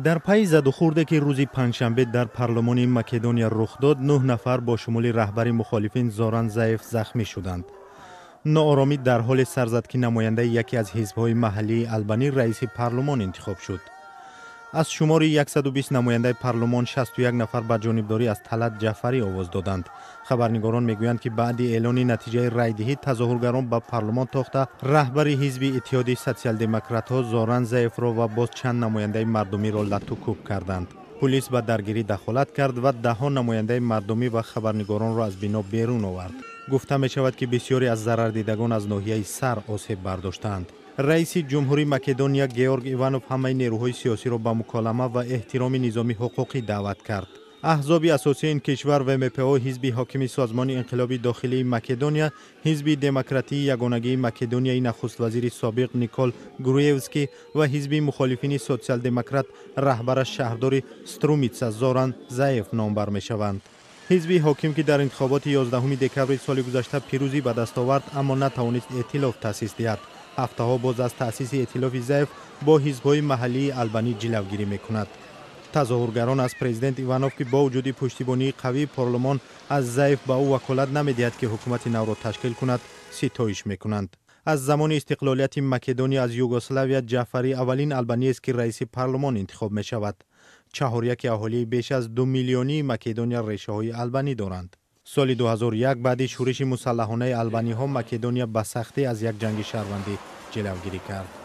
در پی زد و خورده که روز پنجشنبه در پارلمان مکدونیا رخ داد، 9 نفر با شمول رهبر مخالفین زوران ضعیف زخمی شدند. ناآرامی در حال سر زد که نماینده یکی از حزب‌های محلی آلبانی رئیس پارلمان انتخاب شد. از شمار 120 نماینده پارلمان 61 نفر به جانبداری از طلعت جعفری آواز دادند. خبرنگاران میگویند که بعد اعلان نتیجه رایدهی تظاهرگران به پارلمان تاخته رهبر حزب اتحاد سوسیال دموکرات‌ها زوران ضعیف را و باز چند نماینده مردمی را لطو کوب کردند. پلیس به درگیری دخالت کرد و 10 نماینده مردمی و خبرنگاران را از بنا بیرون آورد. گفته می شود که بسیاری از ضرر دیدگان از ناحیه سر آسیب برداشتند. رئیس جمهوری مکدونیا گیورگ ایوانوف همه نیروهای سیاسی را به مکالمه و احترام نظامی حقوقی دعوت کرد. احزاب اساسی این کشور و MPO، حزب حاکم سازمان انقلابی داخلی مکدونیا، حزب دموکراتی یگانگی مکدونیای نخست وزیر سابق نیکول گرویوسکی و حزب مخالفین سوسیال دموکرات رهبر شهردار سترومیتسا زوران ضعیف نام بر می شوند. حزب حاکم که در انتخابات 11 دکبر سال گذشته پیروزی به دست آورد اما نتوانست ائتلاف تأسیس دهد. هفته ها باز از تأسیس ائتلاف ضعیف با حزب‌های محلی آلبانی جلوگیری می‌کند. تظاهرگران از پرزیدنت ایوانوف که با وجود پشتیبانی قوی پارلمان از ضعیف به او وکالت نمی‌دهد که حکومت نو را تشکیل کند ستایش می‌کنند. از زمان استقلالیت مکدونیا از یوگسلاویا، جعفری اولین آلبانی است که رئیس پارلمان انتخاب می‌شود. 4.1 اهالی بیش از 2 میلیونی مکدونیا ریشه‌های آلبانی دارند. سال 2001 بعد شورش مسلحانه آلبانی ها مکدونیا به سختی از یک جنگ شهروندی جلوگیری کرد.